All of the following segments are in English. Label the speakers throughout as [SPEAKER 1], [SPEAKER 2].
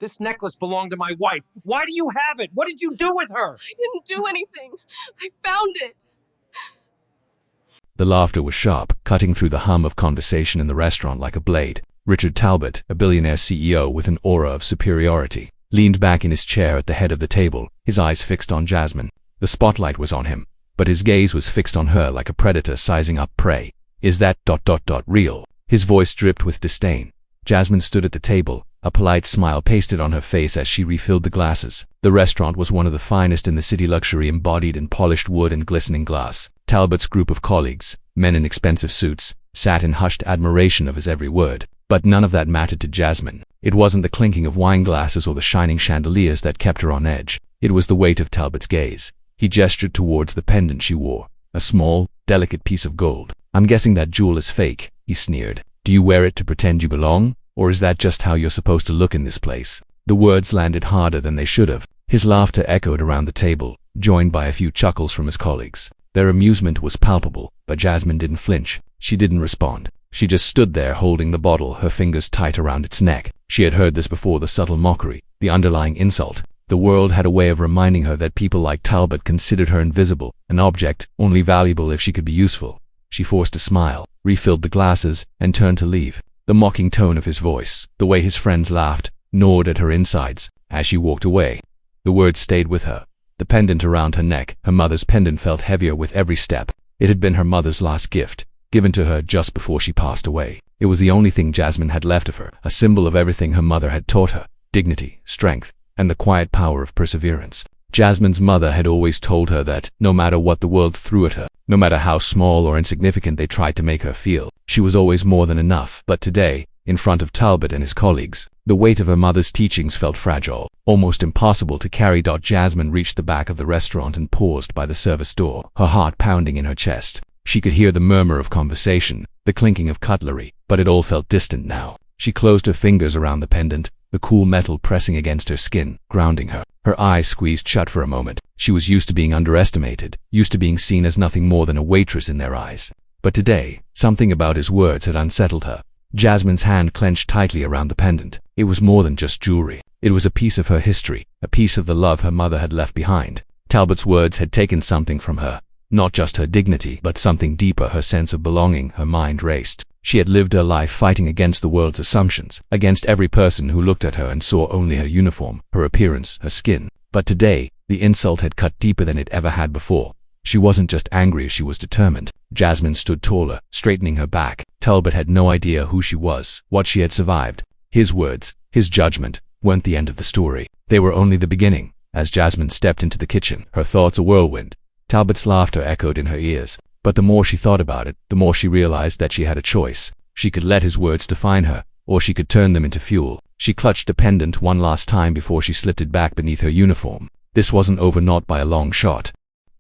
[SPEAKER 1] This necklace belonged to my wife. Why do you have it? What did you do with her?
[SPEAKER 2] I didn't do anything. I found it.
[SPEAKER 3] The laughter was sharp, cutting through the hum of conversation in the restaurant like a blade. Richard Talbot, a billionaire CEO with an aura of superiority, leaned back in his chair at the head of the table, his eyes fixed on Jasmine. The spotlight was on him, but his gaze was fixed on her like a predator sizing up prey. Is that ... real? His voice dripped with disdain. Jasmine stood at the table, a polite smile pasted on her face as she refilled the glasses. The restaurant was one of the finest in the city, luxury embodied in polished wood and glistening glass. Talbot's group of colleagues, men in expensive suits, sat in hushed admiration of his every word. But none of that mattered to Jasmine. It wasn't the clinking of wine glasses or the shining chandeliers that kept her on edge. It was the weight of Talbot's gaze. He gestured towards the pendant she wore, a small, delicate piece of gold. I'm guessing that jewel is fake, he sneered. Do you wear it to pretend you belong? Or is that just how you're supposed to look in this place? The words landed harder than they should have. His laughter echoed around the table, joined by a few chuckles from his colleagues. Their amusement was palpable, but Jasmine didn't flinch. She didn't respond. She just stood there holding the bottle, her fingers tight around its neck. She had heard this before, the subtle mockery, the underlying insult. The world had a way of reminding her that people like Talbot considered her invisible, an object, only valuable if she could be useful. She forced a smile, refilled the glasses, and turned to leave. The mocking tone of his voice, the way his friends laughed, gnawed at her insides. As she walked away, the words stayed with her. The pendant around her neck, her mother's pendant, felt heavier with every step. It had been her mother's last gift, given to her just before she passed away. It was the only thing Jasmine had left of her, a symbol of everything her mother had taught her: dignity, strength, and the quiet power of perseverance. Jasmine's mother had always told her that, no matter what the world threw at her, no matter how small or insignificant they tried to make her feel, she was always more than enough. But today, in front of Talbot and his colleagues, the weight of her mother's teachings felt fragile, almost impossible to carry. Jasmine reached the back of the restaurant and paused by the service door, her heart pounding in her chest. She could hear the murmur of conversation, the clinking of cutlery, but it all felt distant now. She closed her fingers around the pendant, the cool metal pressing against her skin, grounding her. Her eyes squeezed shut for a moment. She was used to being underestimated, used to being seen as nothing more than a waitress in their eyes. But today, something about his words had unsettled her. Jasmine's hand clenched tightly around the pendant. It was more than just jewelry. It was a piece of her history, a piece of the love her mother had left behind. Talbot's words had taken something from her. Not just her dignity, but something deeper, her sense of belonging. Her mind raced. She had lived her life fighting against the world's assumptions, against every person who looked at her and saw only her uniform, her appearance, her skin. But today, the insult had cut deeper than it ever had before. She wasn't just angry, she was determined. Jasmine stood taller, straightening her back. Talbot had no idea who she was, what she had survived. His words, his judgment, weren't the end of the story. They were only the beginning. As Jasmine stepped into the kitchen, her thoughts a whirlwind. Talbot's laughter echoed in her ears. But the more she thought about it, the more she realized that she had a choice. She could let his words define her, or she could turn them into fuel. She clutched the pendant one last time before she slipped it back beneath her uniform. This wasn't over, not by a long shot.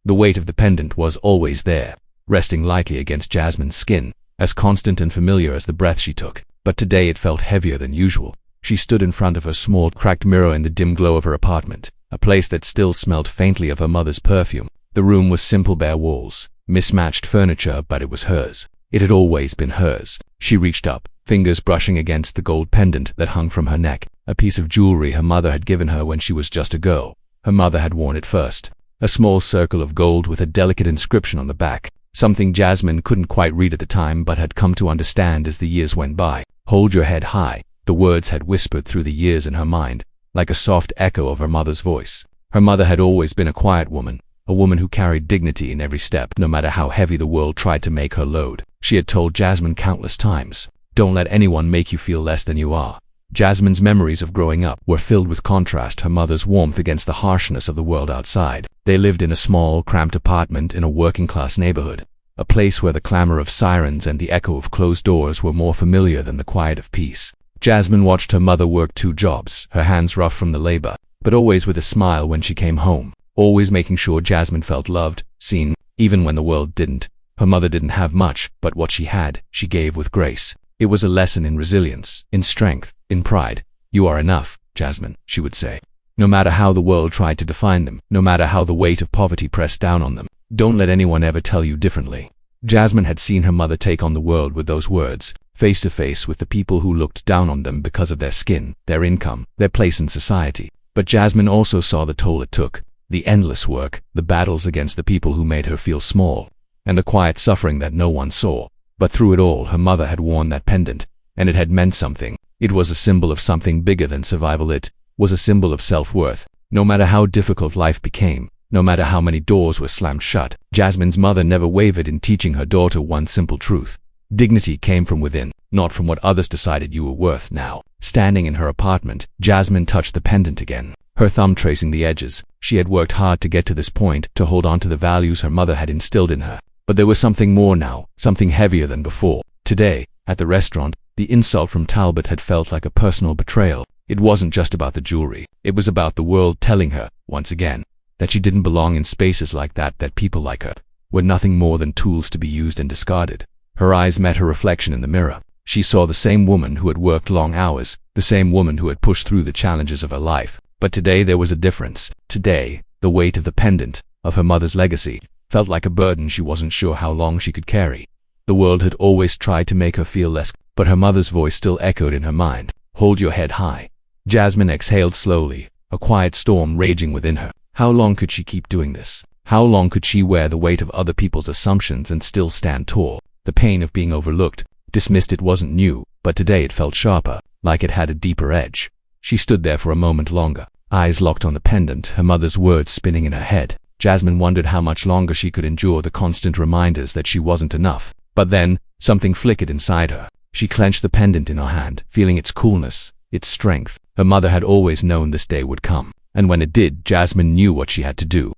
[SPEAKER 3] The weight of the pendant was always there, resting lightly against Jasmine's skin, as constant and familiar as the breath she took. But today it felt heavier than usual. She stood in front of her small, cracked mirror in the dim glow of her apartment, a place that still smelled faintly of her mother's perfume. The room was simple, bare walls, mismatched furniture, but it was hers. It had always been hers. She reached up, fingers brushing against the gold pendant that hung from her neck, a piece of jewelry her mother had given her when she was just a girl. Her mother had worn it first. A small circle of gold with a delicate inscription on the back, something Jasmine couldn't quite read at the time but had come to understand as the years went by. Hold your head high. The words had whispered through the years in her mind, like a soft echo of her mother's voice. Her mother had always been a quiet woman, a woman who carried dignity in every step, no matter how heavy the world tried to make her load. She had told Jasmine countless times, "Don't let anyone make you feel less than you are." Jasmine's memories of growing up were filled with contrast, her mother's warmth against the harshness of the world outside. They lived in a small, cramped apartment in a working-class neighborhood, a place where the clamor of sirens and the echo of closed doors were more familiar than the quiet of peace. Jasmine watched her mother work 2 jobs, her hands rough from the labor, but always with a smile when she came home, always making sure Jasmine felt loved, seen, even when the world didn't. Her mother didn't have much, but what she had, she gave with grace. It was a lesson in resilience, in strength, in pride. "You are enough, Jasmine," she would say. No matter how the world tried to define them, no matter how the weight of poverty pressed down on them, don't let anyone ever tell you differently. Jasmine had seen her mother take on the world with those words, face to face with the people who looked down on them because of their skin, their income, their place in society. But Jasmine also saw the toll it took, the endless work, the battles against the people who made her feel small, and the quiet suffering that no one saw. But through it all, her mother had worn that pendant, and it had meant something. It was a symbol of something bigger than survival. It was a symbol of self-worth. No matter how difficult life became, no matter how many doors were slammed shut, Jasmine's mother never wavered in teaching her daughter one simple truth. Dignity came from within, not from what others decided you were worth. Now, standing in her apartment, Jasmine touched the pendant again, her thumb tracing the edges. She had worked hard to get to this point, to hold on to the values her mother had instilled in her. But there was something more now, something heavier than before. Today, at the restaurant, the insult from Talbot had felt like a personal betrayal. It wasn't just about the jewelry. It was about the world telling her, once again, that she didn't belong in spaces like that, that people like her were nothing more than tools to be used and discarded. Her eyes met her reflection in the mirror. She saw the same woman who had worked long hours, the same woman who had pushed through the challenges of her life. But today there was a difference. Today, the weight of the pendant, of her mother's legacy, felt like a burden she wasn't sure how long she could carry. The world had always tried to make her feel less, but her mother's voice still echoed in her mind. Hold your head high. Jasmine exhaled slowly, a quiet storm raging within her. How long could she keep doing this? How long could she wear the weight of other people's assumptions and still stand tall? The pain of being overlooked, dismissed, it wasn't new, but today it felt sharper, like it had a deeper edge. She stood there for a moment longer, eyes locked on the pendant, her mother's words spinning in her head. Jasmine wondered how much longer she could endure the constant reminders that she wasn't enough. But then, something flickered inside her. She clenched the pendant in her hand, feeling its coolness, its strength. Her mother had always known this day would come, and when it did, Jasmine knew what she had to do.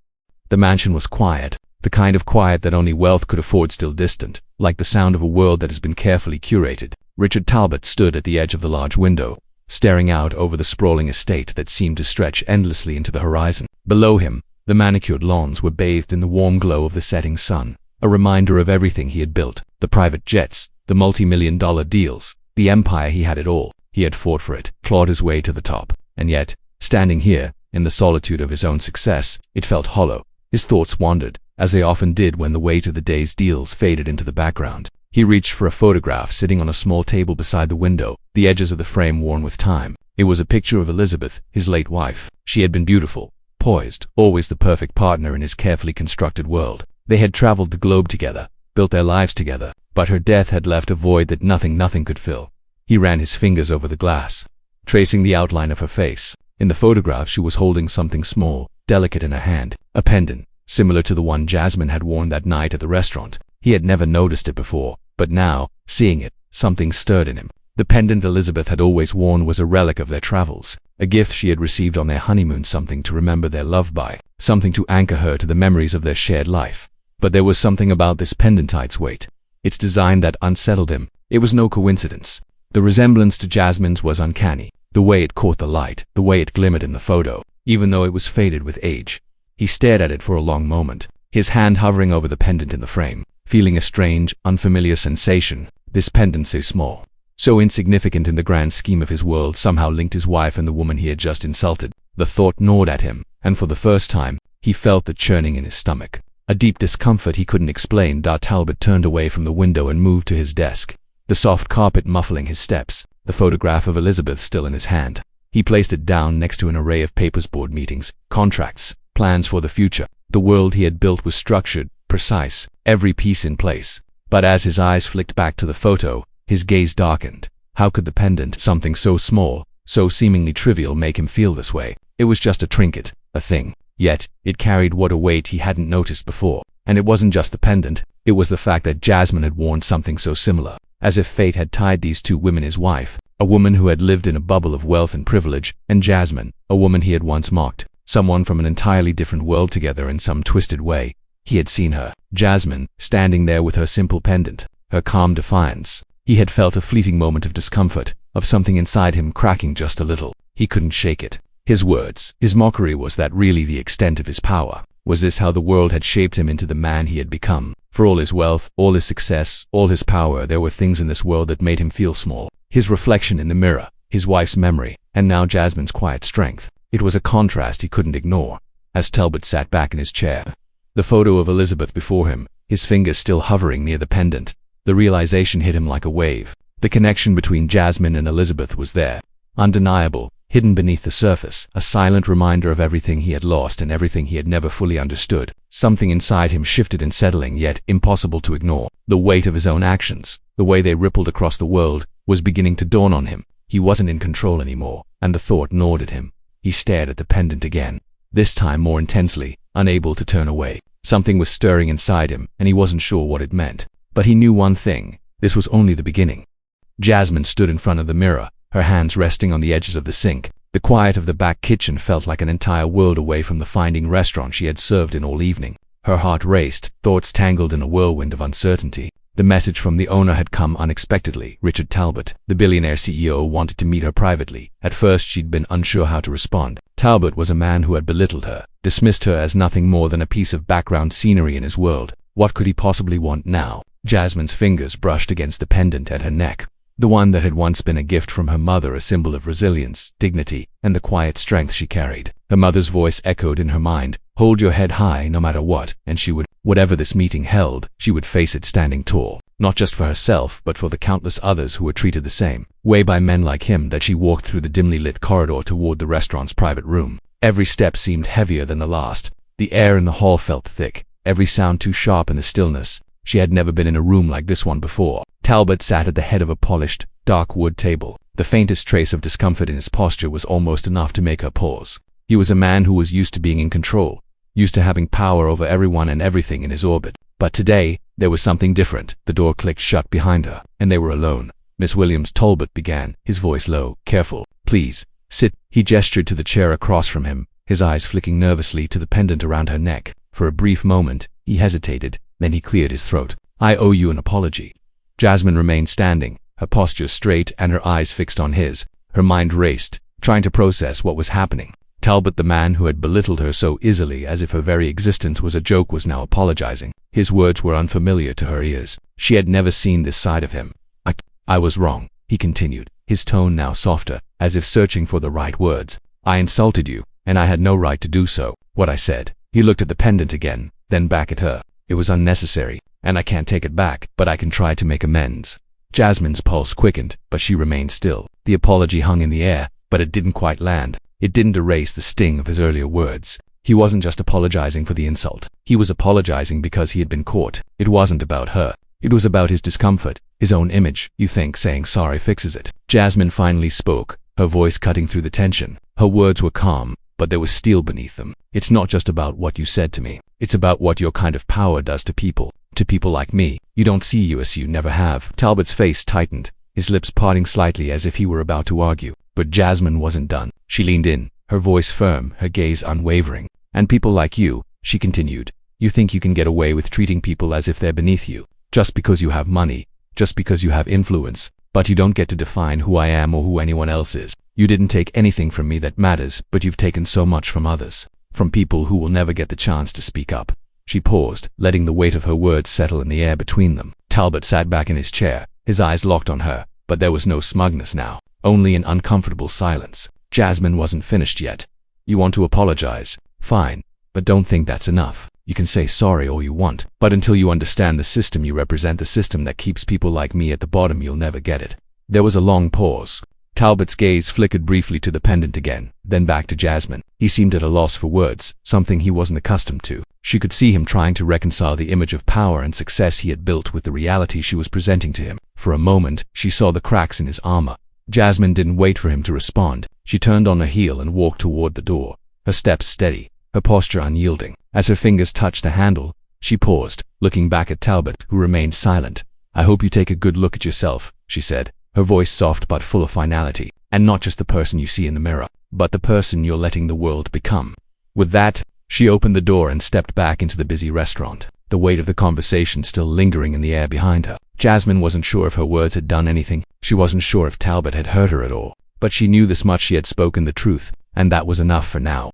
[SPEAKER 3] The mansion was quiet, the kind of quiet that only wealth could afford, still distant, like the sound of a world that has been carefully curated. Richard Talbot stood at the edge of the large window, staring out over the sprawling estate that seemed to stretch endlessly into the horizon. Below him, the manicured lawns were bathed in the warm glow of the setting sun, a reminder of everything he had built, the private jets, the multi-million-dollar deals, the empire. He had it all. He had fought for it, clawed his way to the top. And yet, standing here, in the solitude of his own success, it felt hollow. His thoughts wandered, as they often did when the weight of the day's deals faded into the background. He reached for a photograph sitting on a small table beside the window, the edges of the frame worn with time. It was a picture of Elizabeth, his late wife. She had been beautiful, poised, always the perfect partner in his carefully constructed world. They had traveled the globe together, built their lives together, but her death had left a void that nothing could fill. He ran his fingers over the glass, tracing the outline of her face. In the photograph, she was holding something small, delicate in her hand, a pendant, similar to the one Jasmine had worn that night at the restaurant. He had never noticed it before, but now, seeing it, something stirred in him. The pendant Elizabeth had always worn was a relic of their travels, a gift she had received on their honeymoon, something to remember their love by, something to anchor her to the memories of their shared life. But there was something about this pendant's weight, its design, that unsettled him. It was no coincidence. The resemblance to Jasmine's was uncanny. The way it caught the light, the way it glimmered in the photo, even though it was faded with age. He stared at it for a long moment, his hand hovering over the pendant in the frame, feeling a strange, unfamiliar sensation. This pendant, so small, so insignificant in the grand scheme of his world, somehow linked his wife and the woman he had just insulted. The thought gnawed at him, and for the first time, he felt the churning in his stomach. A deep discomfort he couldn't explain. Talbot turned away from the window and moved to his desk, the soft carpet muffling his steps, the photograph of Elizabeth still in his hand. He placed it down next to an array of papers, board meetings, contracts, plans for the future. The world he had built was structured, precise, every piece in place. But as his eyes flicked back to the photo, his gaze darkened. How could the pendant, something so small, so seemingly trivial, make him feel this way? It was just a trinket, a thing. Yet, it carried what a weight he hadn't noticed before. And it wasn't just the pendant, it was the fact that Jasmine had worn something so similar. As if fate had tied these two women, his wife, a woman who had lived in a bubble of wealth and privilege, and Jasmine, a woman he had once mocked, someone from an entirely different world, together in some twisted way. He had seen her, Jasmine, standing there with her simple pendant, her calm defiance. He had felt a fleeting moment of discomfort, of something inside him cracking just a little. He couldn't shake it. His words, his mockery, was that really the extent of his power? Was this how the world had shaped him into the man he had become? For all his wealth, all his success, all his power, there were things in this world that made him feel small. His reflection in the mirror, his wife's memory, and now Jasmine's quiet strength. It was a contrast he couldn't ignore. As Talbot sat back in his chair, the photo of Elizabeth before him, his fingers still hovering near the pendant, the realization hit him like a wave. The connection between Jasmine and Elizabeth was there, undeniable, hidden beneath the surface, a silent reminder of everything he had lost and everything he had never fully understood. Something inside him shifted and settling, yet impossible to ignore. The weight of his own actions, the way they rippled across the world, was beginning to dawn on him. He wasn't in control anymore, and the thought gnawed at him. He stared at the pendant again, this time more intensely, unable to turn away. Something was stirring inside him, and he wasn't sure what it meant. But he knew one thing: this was only the beginning. Jasmine stood in front of the mirror, her hands resting on the edges of the sink. The quiet of the back kitchen felt like an entire world away from the fine restaurant she had served in all evening. Her heart raced, thoughts tangled in a whirlwind of uncertainty. The message from the owner had come unexpectedly. Richard Talbot, the billionaire CEO, wanted to meet her privately. At first she'd been unsure how to respond. Talbot was a man who had belittled her, dismissed her as nothing more than a piece of background scenery in his world. What could he possibly want now? Jasmine's fingers brushed against the pendant at her neck. The one that had once been a gift from her mother, a symbol of resilience, dignity, and the quiet strength she carried. Her mother's voice echoed in her mind: hold your head high no matter what, and she would. Whatever this meeting held, she would face it standing tall, not just for herself, but for the countless others who were treated the same way by men like him. That she walked through the dimly lit corridor toward the restaurant's private room. Every step seemed heavier than the last. The air in the hall felt thick, every sound too sharp in the stillness. She had never been in a room like this one before. Talbot sat at the head of a polished, dark wood table. The faintest trace of discomfort in his posture was almost enough to make her pause. He was a man who was used to being in control, used to having power over everyone and everything in his orbit. But today, there was something different. The door clicked shut behind her, and they were alone. Miss Williams, Talbot began, his voice low. Careful, please, sit. He gestured to the chair across from him, his eyes flicking nervously to the pendant around her neck. For a brief moment, he hesitated, then he cleared his throat. I owe you an apology. Jasmine remained standing, her posture straight and her eyes fixed on his. Her mind raced, trying to process what was happening. Talbot, the man who had belittled her so easily as if her very existence was a joke, was now apologizing. His words were unfamiliar to her ears. She had never seen this side of him. I was wrong, he continued, his tone now softer, as if searching for the right words. I insulted you, and I had no right to do so. What I said. He looked at the pendant again, then back at her. It was unnecessary, and I can't take it back, but I can try to make amends. Jasmine's pulse quickened, but she remained still. The apology hung in the air, but it didn't quite land. It didn't erase the sting of his earlier words. He wasn't just apologizing for the insult. He was apologizing because he had been caught. It wasn't about her. It was about his discomfort, his own image. You think saying sorry fixes it? Jasmine finally spoke, her voice cutting through the tension. Her words were calm, but there was steel beneath them. It's not just about what you said to me. It's about what your kind of power does to people like me. You don't see you as you never have. Talbot's face tightened, his lips parting slightly as if he were about to argue. But Jasmine wasn't done. She leaned in, her voice firm, her gaze unwavering. And people like you, she continued, you think you can get away with treating people as if they're beneath you, just because you have money, just because you have influence, but you don't get to define who I am or who anyone else is. You didn't take anything from me that matters, but you've taken so much from others, from people who will never get the chance to speak up. She paused, letting the weight of her words settle in the air between them. Talbot sat back in his chair, his eyes locked on her, but there was no smugness now, only an uncomfortable silence. Jasmine wasn't finished yet. You want to apologize? Fine, but don't think that's enough. You can say sorry all you want, but until you understand the system you represent, the system that keeps people like me at the bottom, you'll never get it. There was a long pause. Talbot's gaze flickered briefly to the pendant again, then back to Jasmine. He seemed at a loss for words, something he wasn't accustomed to. She could see him trying to reconcile the image of power and success he had built with the reality she was presenting to him. For a moment, she saw the cracks in his armor. Jasmine didn't wait for him to respond. She turned on her heel and walked toward the door, her steps steady, her posture unyielding. As her fingers touched the handle, she paused, looking back at Talbot, who remained silent. I hope you take a good look at yourself, she said, her voice soft but full of finality, and not just the person you see in the mirror, but the person you're letting the world become. With that, she opened the door and stepped back into the busy restaurant, the weight of the conversation still lingering in the air behind her. Jasmine wasn't sure if her words had done anything. She wasn't sure if Talbot had hurt her at all, but she knew this much: she had spoken the truth, and that was enough for now.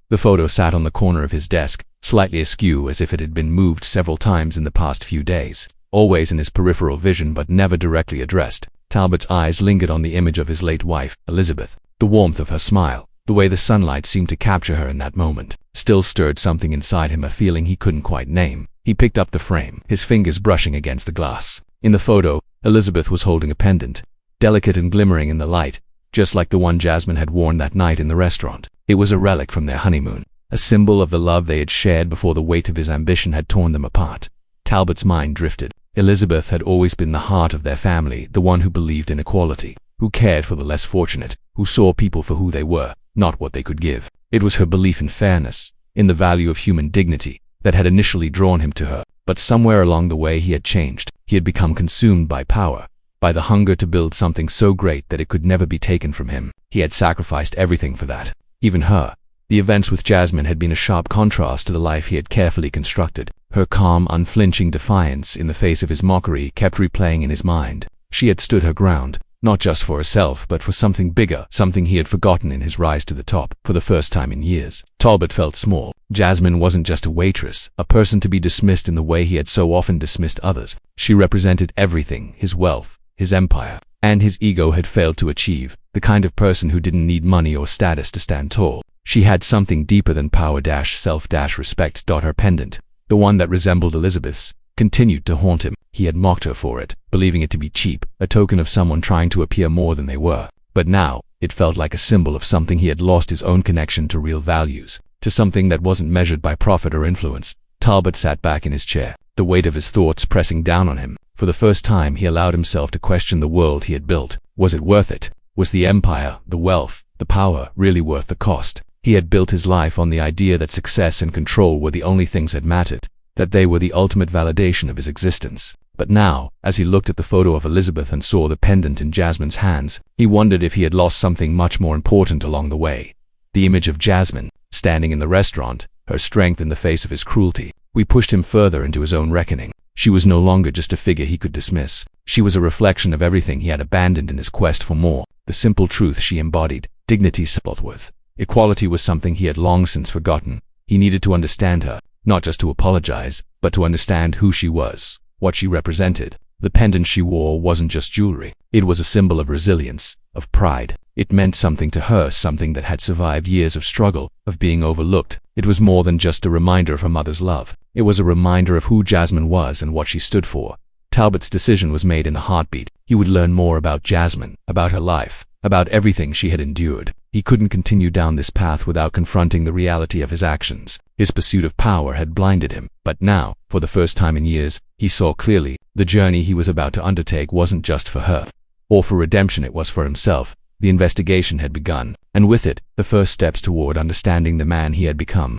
[SPEAKER 3] The photo sat on the corner of his desk, slightly askew as if it had been moved several times in the past few days, always in his peripheral vision but never directly addressed. Talbot's eyes lingered on the image of his late wife, Elizabeth. The warmth of her smile, the way the sunlight seemed to capture her in that moment, still stirred something inside him, a feeling he couldn't quite name. He picked up the frame, his fingers brushing against the glass. In the photo, Elizabeth was holding a pendant, delicate and glimmering in the light, just like the one Jasmine had worn that night in the restaurant. It was a relic from their honeymoon, a symbol of the love they had shared before the weight of his ambition had torn them apart. Talbot's mind drifted. Elizabeth had always been the heart of their family, the one who believed in equality, who cared for the less fortunate, who saw people for who they were, not what they could give. It was her belief in fairness, in the value of human dignity, that had initially drawn him to her. But somewhere along the way he had changed. He had become consumed by power, by the hunger to build something so great that it could never be taken from him. He had sacrificed everything for that, even her. The events with Jasmine had been a sharp contrast to the life he had carefully constructed. Her calm, unflinching defiance in the face of his mockery kept replaying in his mind. She had stood her ground, not just for herself, but for something bigger, something he had forgotten in his rise to the top, for the first time in years. Talbot felt small. Jasmine wasn't just a waitress, a person to be dismissed in the way he had so often dismissed others. She represented everything: his wealth, his empire, and his ego had failed to achieve, the kind of person who didn't need money or status to stand tall. She had something deeper than power-self-respect. Her pendant, the one that resembled Elizabeth's, continued to haunt him. He had mocked her for it, believing it to be cheap, a token of someone trying to appear more than they were. But now, it felt like a symbol of something he had lost: his own connection to real values, to something that wasn't measured by profit or influence. Talbot sat back in his chair, the weight of his thoughts pressing down on him. For the first time he allowed himself to question the world he had built. Was it worth it? Was the empire, the wealth, the power really worth the cost? He had built his life on the idea that success and control were the only things that mattered, that they were the ultimate validation of his existence. But now, as he looked at the photo of Elizabeth and saw the pendant in Jasmine's hands, he wondered if he had lost something much more important along the way. The image of Jasmine, standing in the restaurant, her strength in the face of his cruelty. We pushed him further into his own reckoning. She was no longer just a figure he could dismiss. She was a reflection of everything he had abandoned in his quest for more. The simple truth she embodied: dignity, self-worth. Equality was something he had long since forgotten. He needed to understand her, not just to apologize, but to understand who she was, what she represented. The pendant she wore wasn't just jewelry. It was a symbol of resilience, of pride. It meant something to her, something that had survived years of struggle, of being overlooked. It was more than just a reminder of her mother's love. It was a reminder of who Jasmine was and what she stood for. Talbot's decision was made in a heartbeat. He would learn more about Jasmine, about her life, about everything she had endured. He couldn't continue down this path without confronting the reality of his actions. His pursuit of power had blinded him, but now, for the first time in years, he saw clearly. The journey he was about to undertake wasn't just for her, or for redemption, it was for himself. The investigation had begun, and with it, the first steps toward understanding the man he had become.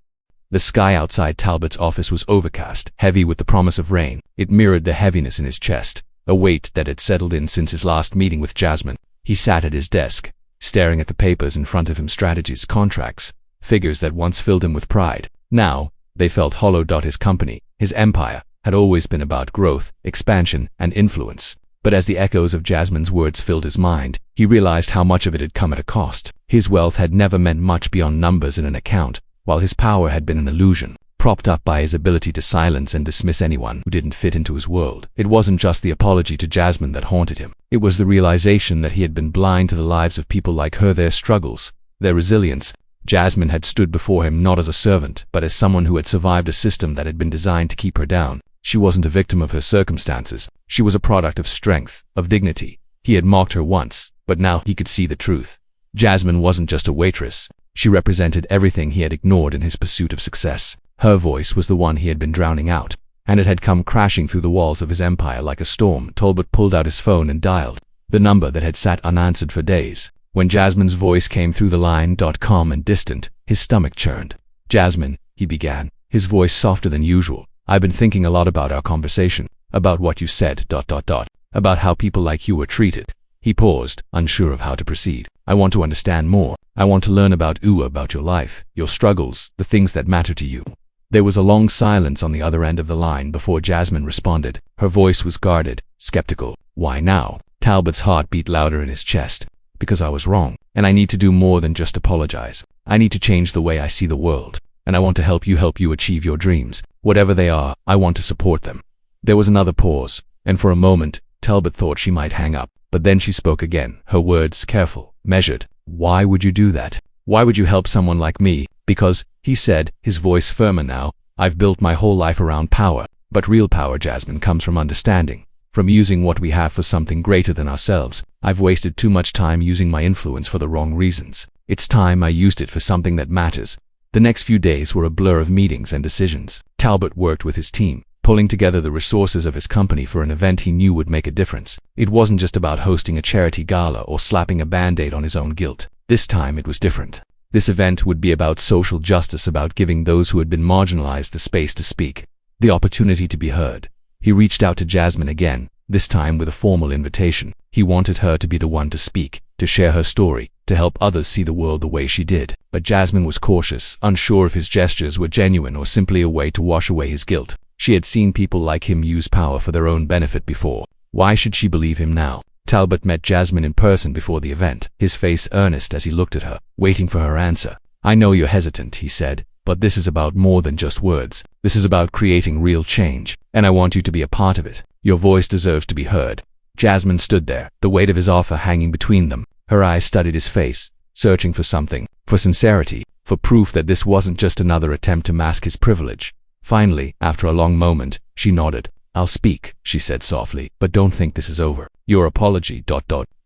[SPEAKER 3] The sky outside Talbot's office was overcast, heavy with the promise of rain. It mirrored the heaviness in his chest, a weight that had settled in since his last meeting with Jasmine. He sat at his desk, staring at the papers in front of him: strategies, contracts, figures that once filled him with pride. Now, they felt hollow. His company, his empire, had always been about growth, expansion, and influence. But as the echoes of Jasmine's words filled his mind, he realized how much of it had come at a cost. His wealth had never meant much beyond numbers in an account, while his power had been an illusion, propped up by his ability to silence and dismiss anyone who didn't fit into his world. It wasn't just the apology to Jasmine that haunted him. It was the realization that he had been blind to the lives of people like her, their struggles, their resilience. Jasmine had stood before him not as a servant, but as someone who had survived a system that had been designed to keep her down. She wasn't a victim of her circumstances. She was a product of strength, of dignity. He had mocked her once, but now he could see the truth. Jasmine wasn't just a waitress. She represented everything he had ignored in his pursuit of success. Her voice was the one he had been drowning out, and it had come crashing through the walls of his empire like a storm. Talbot pulled out his phone and dialed the number that had sat unanswered for days. When Jasmine's voice came through the line, calm and distant, his stomach churned. "Jasmine," he began, his voice softer than usual. "I've been thinking a lot about our conversation, about what you said, about how people like you were treated." He paused, unsure of how to proceed. "I want to understand more. I want to learn about your life, your struggles, the things that matter to you." There was a long silence on the other end of the line before Jasmine responded. Her voice was guarded, skeptical. "Why now?" Talbot's heart beat louder in his chest. "Because I was wrong, and I need to do more than just apologize. I need to change the way I see the world, and I want to help you achieve your dreams. Whatever they are, I want to support them." There was another pause, and for a moment, Talbot thought she might hang up. But then she spoke again, her words careful, measured. "Why would you do that? Why would you help someone like me?" "Because," he said, his voice firmer now, "I've built my whole life around power. But real power, Jasmine, comes from understanding, from using what we have for something greater than ourselves. I've wasted too much time using my influence for the wrong reasons. It's time I used it for something that matters. The next few days were a blur of meetings and decisions. Talbot worked with his team, pulling together the resources of his company for an event he knew would make a difference. It wasn't just about hosting a charity gala or slapping a band-aid on his own guilt. This time it was different. This event would be about social justice, about giving those who had been marginalized the space to speak, the opportunity to be heard. He reached out to Jasmine again, this time with a formal invitation. He wanted her to be the one to speak, to share her story, to help others see the world the way she did. But Jasmine was cautious, unsure if his gestures were genuine or simply a way to wash away his guilt. She had seen people like him use power for their own benefit before. Why should she believe him now? Talbot met Jasmine in person before the event, his face earnest as he looked at her, waiting for her answer. "I know you're hesitant," he said, "but this is about more than just words. This is about creating real change, and I want you to be a part of it. Your voice deserves to be heard." Jasmine stood there, the weight of his offer hanging between them. Her eyes studied his face, searching for something, for sincerity, for proof that this wasn't just another attempt to mask his privilege. Finally, after a long moment, she nodded. "I'll speak," she said softly, "but don't think this is over. Your apology, ...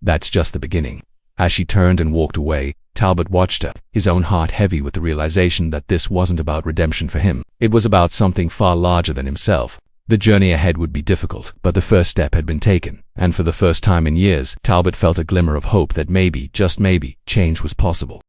[SPEAKER 3] that's just the beginning." As she turned and walked away, Talbot watched her, his own heart heavy with the realization that this wasn't about redemption for him. It was about something far larger than himself. The journey ahead would be difficult, but the first step had been taken, and for the first time in years, Talbot felt a glimmer of hope that maybe, just maybe, change was possible.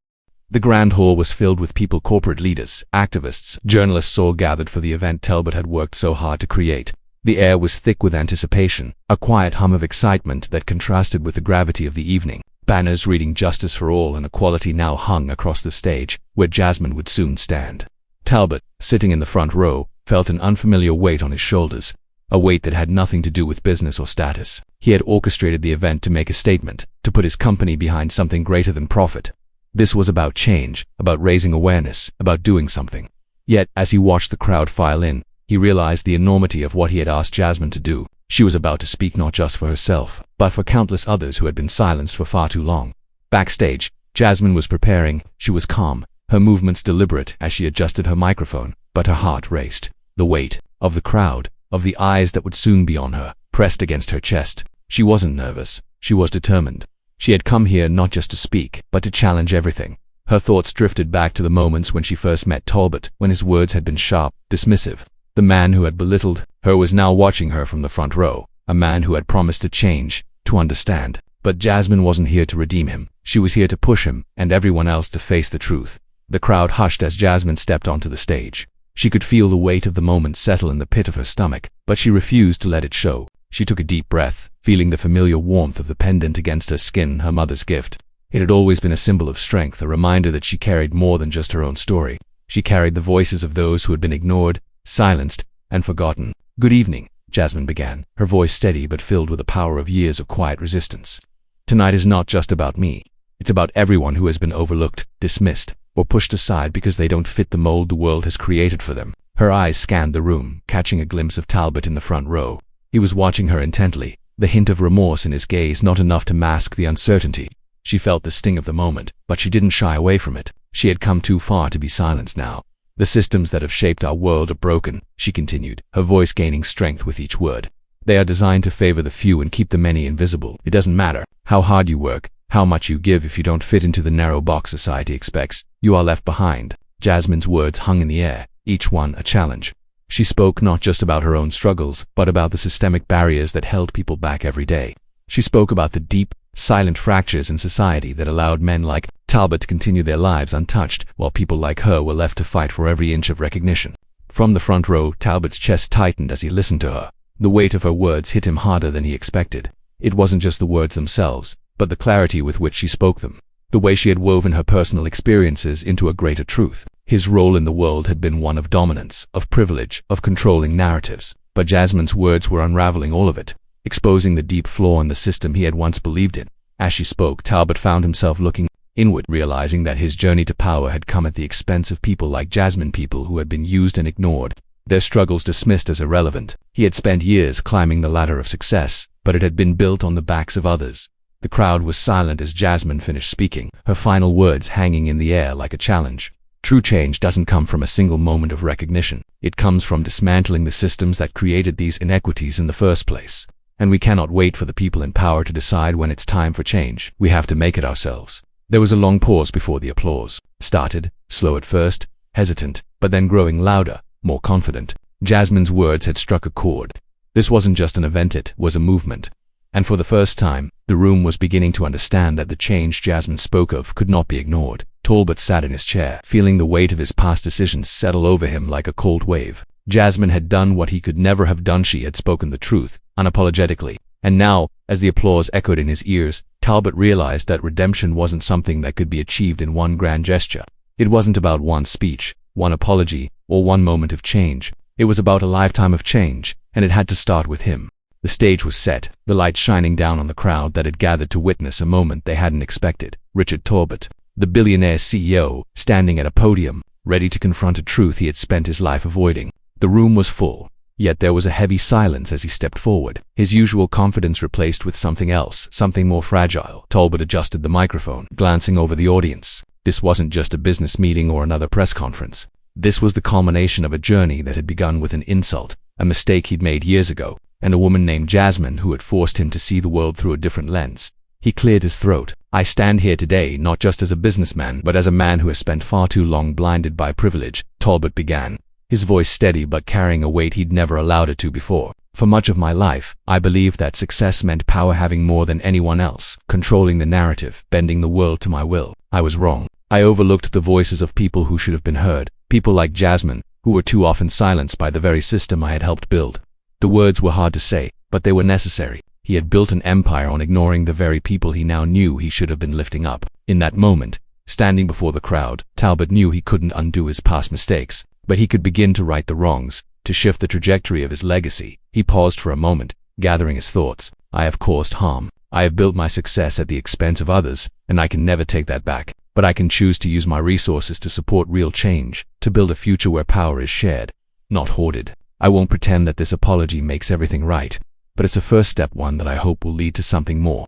[SPEAKER 3] The grand hall was filled with people, corporate leaders, activists, journalists, all gathered for the event Talbot had worked so hard to create. The air was thick with anticipation, a quiet hum of excitement that contrasted with the gravity of the evening. Banners reading "Justice for All" and "Equality" now hung across the stage, where Jasmine would soon stand. Talbot, sitting in the front row, felt an unfamiliar weight on his shoulders, a weight that had nothing to do with business or status. He had orchestrated the event to make a statement, to put his company behind something greater than profit. This was about change, about raising awareness, about doing something. Yet, as he watched the crowd file in, he realized the enormity of what he had asked Jasmine to do. She was about to speak not just for herself, but for countless others who had been silenced for far too long. Backstage, Jasmine was preparing. She was calm, her movements deliberate as she adjusted her microphone, but her heart raced. The weight of the crowd, of the eyes that would soon be on her, pressed against her chest. She wasn't nervous. She was determined. She had come here not just to speak, but to challenge everything. Her thoughts drifted back to the moments when she first met Talbot, when his words had been sharp, dismissive. The man who had belittled her was now watching her from the front row, a man who had promised to change, to understand. But Jasmine wasn't here to redeem him. She was here to push him, and everyone else, to face the truth. The crowd hushed as Jasmine stepped onto the stage. She could feel the weight of the moment settle in the pit of her stomach, but she refused to let it show. She took a deep breath, feeling the familiar warmth of the pendant against her skin, her mother's gift. It had always been a symbol of strength, a reminder that she carried more than just her own story. She carried the voices of those who had been ignored, silenced, and forgotten. "Good evening," Jasmine began, her voice steady but filled with the power of years of quiet resistance. "Tonight is not just about me. It's about everyone who has been overlooked, dismissed, or pushed aside because they don't fit the mold the world has created for them." Her eyes scanned the room, catching a glimpse of Talbot in the front row. He was watching her intently, the hint of remorse in his gaze not enough to mask the uncertainty. She felt the sting of the moment, but she didn't shy away from it. She had come too far to be silenced now. "The systems that have shaped our world are broken," she continued, her voice gaining strength with each word. "They are designed to favor the few and keep the many invisible. It doesn't matter how hard you work, how much you give, if you don't fit into the narrow box society expects, you are left behind." Jasmine's words hung in the air, each one a challenge. She spoke not just about her own struggles, but about the systemic barriers that held people back every day. She spoke about the deep, silent fractures in society that allowed men like Talbot to continue their lives untouched, while people like her were left to fight for every inch of recognition. From the front row, Talbot's chest tightened as he listened to her. The weight of her words hit him harder than he expected. It wasn't just the words themselves, but the clarity with which she spoke them. The way she had woven her personal experiences into a greater truth. His role in the world had been one of dominance, of privilege, of controlling narratives. But Jasmine's words were unraveling all of it, exposing the deep flaw in the system he had once believed in. As she spoke, Talbot found himself looking inward, realizing that his journey to power had come at the expense of people like Jasmine, people who had been used and ignored, their struggles dismissed as irrelevant. He had spent years climbing the ladder of success, but it had been built on the backs of others. The crowd was silent as Jasmine finished speaking, her final words hanging in the air like a challenge. True change doesn't come from a single moment of recognition. It comes from dismantling the systems that created these inequities in the first place. and we cannot wait for the people in power to decide when it's time for change. We have to make it ourselves. There was a long pause before the applause started, slow at first, hesitant, but then growing louder, more confident. Jasmine's words had struck a chord. This wasn't just an event, it was a movement. And for the first time, the room was beginning to understand that the change Jasmine spoke of could not be ignored. Talbot sat in his chair, feeling the weight of his past decisions settle over him like a cold wave. Jasmine had done what he could never have done. She had spoken the truth, unapologetically. And now, as the applause echoed in his ears, Talbot realized that redemption wasn't something that could be achieved in one grand gesture. It wasn't about one speech, one apology, or one moment of change. It was about a lifetime of change, and it had to start with him. The stage was set, the light shining down on the crowd that had gathered to witness a moment they hadn't expected. Richard Talbot, the billionaire CEO, standing at a podium, ready to confront a truth he had spent his life avoiding. The room was full, yet there was a heavy silence as he stepped forward, his usual confidence replaced with something else, something more fragile. Talbot adjusted the microphone, glancing over the audience. This wasn't just a business meeting or another press conference. This was the culmination of a journey that had begun with an insult, a mistake he'd made years ago, and a woman named Jasmine who had forced him to see the world through a different lens. He cleared his throat. I stand here today not just as a businessman, but as a man who has spent far too long blinded by privilege, Talbot began, his voice steady but carrying a weight he'd never allowed it to before. For much of my life, I believed that success meant power, having more than anyone else, controlling the narrative, bending the world to my will. I was wrong. I overlooked the voices of people who should have been heard, people like Jasmine, who were too often silenced by the very system I had helped build. The words were hard to say, but they were necessary. He had built an empire on ignoring the very people he now knew he should have been lifting up. In that moment, standing before the crowd, Talbot knew he couldn't undo his past mistakes, but he could begin to right the wrongs, to shift the trajectory of his legacy. He paused for a moment, gathering his thoughts. I have caused harm. I have built my success at the expense of others, and I can never take that back. But I can choose to use my resources to support real change, to build a future where power is shared, not hoarded. I won't pretend that this apology makes everything right, but it's a first step, one that I hope will lead to something more.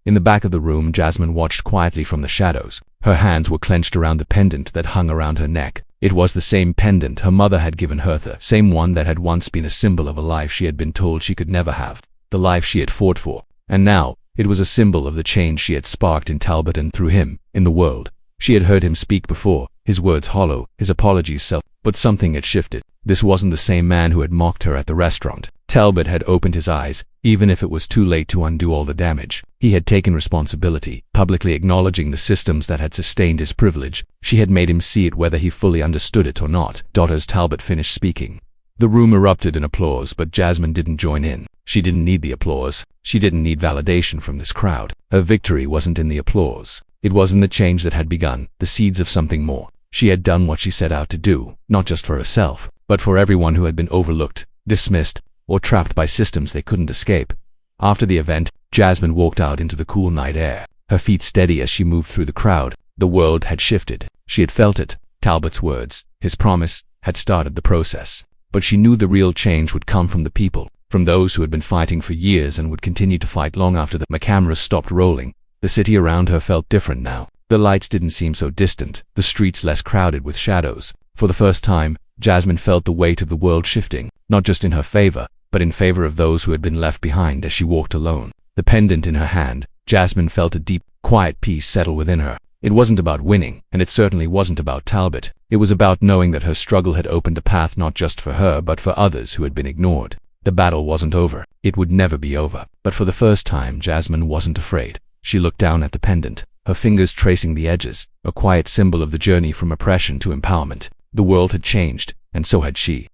[SPEAKER 3] In the back of the room, Jasmine watched quietly from the shadows. Her hands were clenched around the pendant that hung around her neck. It was the same pendant her mother had given her, the same one that had once been a symbol of a life she had been told she could never have, the life she had fought for. And now, it was a symbol of the change she had sparked in Talbot and through him, in the world. She had heard him speak before, his words hollow, his apologies self, but something had shifted. This wasn't the same man who had mocked her at the restaurant. Talbot had opened his eyes, even if it was too late to undo all the damage. He had taken responsibility, publicly acknowledging the systems that had sustained his privilege. She had made him see it whether he fully understood it or not. As Talbot finished speaking, the room erupted in applause, but Jasmine didn't join in. She didn't need the applause. She didn't need validation from this crowd. Her victory wasn't in the applause. It was in the change that had begun, the seeds of something more. She had done what she set out to do, not just for herself, but for everyone who had been overlooked, dismissed, or trapped by systems they couldn't escape. After the event, Jasmine walked out into the cool night air, her feet steady as she moved through the crowd. The world had shifted. She had felt it. Talbot's words, his promise, had started the process. But she knew the real change would come from the people, from those who had been fighting for years and would continue to fight long after the cameras stopped rolling. The city around her felt different now. The lights didn't seem so distant, the streets less crowded with shadows. For the first time, Jasmine felt the weight of the world shifting, not just in her favor, but in favor of those who had been left behind as she walked alone. The pendant in her hand, Jasmine felt a deep, quiet peace settle within her. It wasn't about winning, and it certainly wasn't about Talbot. It was about knowing that her struggle had opened a path not just for her but for others who had been ignored. The battle wasn't over. It would never be over. But for the first time, Jasmine wasn't afraid. She looked down at the pendant, her fingers tracing the edges, a quiet symbol of the journey from oppression to empowerment. The world had changed, and so had she.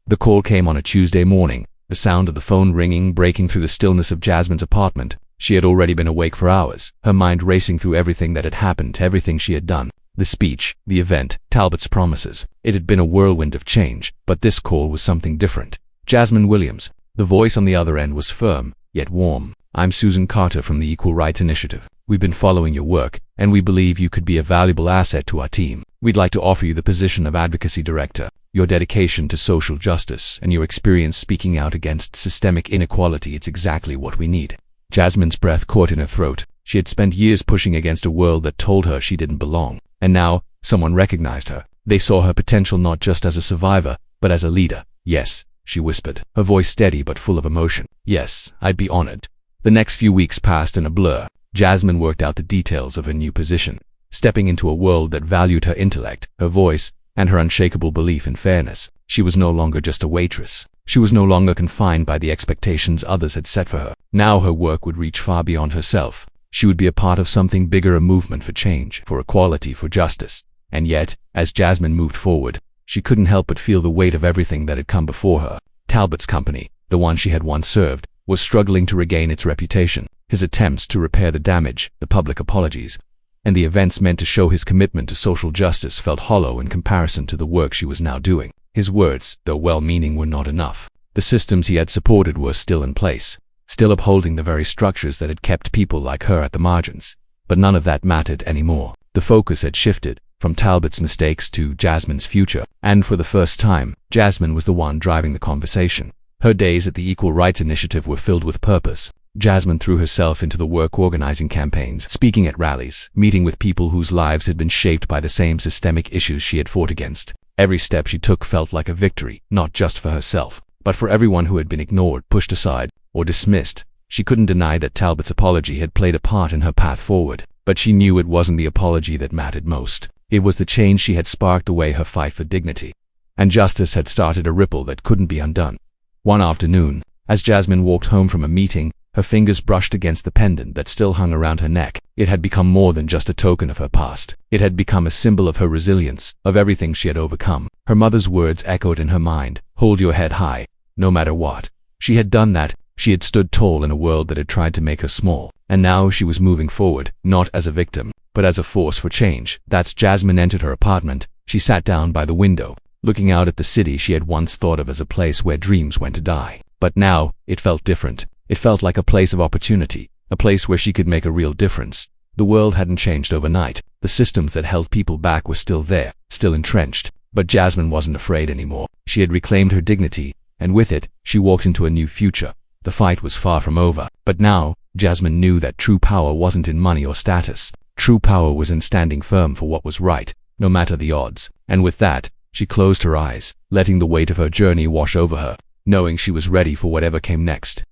[SPEAKER 3] The call came on a Tuesday morning, the sound of the phone ringing breaking through the stillness of Jasmine's apartment. She had already been awake for hours, her mind racing through everything that had happened, everything she had done. The speech, the event, Talbot's promises. It had been a whirlwind of change, but this call was something different. Jasmine Williams. The voice on the other end was firm, yet warm. I'm Susan Carter from the Equal Rights Initiative. We've been following your work, and we believe you could be a valuable asset to our team. We'd like to offer you the position of Advocacy Director. Your dedication to social justice and your experience speaking out against systemic inequality, it's exactly what we need. Jasmine's breath caught in her throat. She had spent years pushing against a world that told her she didn't belong. And now, someone recognized her. They saw her potential not just as a survivor, but as a leader. Yes, she whispered, her voice steady but full of emotion. Yes, I'd be honored. The next few weeks passed in a blur. Jasmine worked out the details of her new position, stepping into a world that valued her intellect, her voice, and her unshakable belief in fairness. She was no longer just a waitress. She was no longer confined by the expectations others had set for her. Now her work would reach far beyond herself. She would be a part of something bigger, a movement for change, for equality, for justice. And yet, as Jasmine moved forward, she couldn't help but feel the weight of everything that had come before her. Talbot's company, the one she had once served, was struggling to regain its reputation. His attempts to repair the damage, the public apologies, and the events meant to show his commitment to social justice felt hollow in comparison to the work she was now doing. His words, though well-meaning, were not enough. The systems he had supported were still in place, still upholding the very structures that had kept people like her at the margins. But none of that mattered anymore. The focus had shifted from Talbot's mistakes to Jasmine's future, and for the first time, Jasmine was the one driving the conversation. Her days at the Equal Rights Initiative were filled with purpose. Jasmine threw herself into the work organizing campaigns, speaking at rallies, meeting with people whose lives had been shaped by the same systemic issues she had fought against. Every step she took felt like a victory, not just for herself, but for everyone who had been ignored, pushed aside, or dismissed. She couldn't deny that Talbot's apology had played a part in her path forward, but she knew it wasn't the apology that mattered most. It was the change she had sparked away her fight for dignity. And justice had started a ripple that couldn't be undone. One afternoon, as Jasmine walked home from a meeting, her fingers brushed against the pendant that still hung around her neck. It had become more than just a token of her past. It had become a symbol of her resilience, of everything she had overcome. Her mother's words echoed in her mind, "Hold your head high, no matter what." She had done that. She had stood tall in a world that had tried to make her small. And now she was moving forward, not as a victim, but as a force for change. That's Jasmine entered her apartment. She sat down by the window, looking out at the city she had once thought of as a place where dreams went to die. But now, it felt different. It felt like a place of opportunity, a place where she could make a real difference. The world hadn't changed overnight. The systems that held people back were still there, still entrenched. But Jasmine wasn't afraid anymore. She had reclaimed her dignity, and with it, she walked into a new future. The fight was far from over. But now, Jasmine knew that true power wasn't in money or status. True power was in standing firm for what was right, no matter the odds. And with that, she closed her eyes, letting the weight of her journey wash over her, knowing she was ready for whatever came next.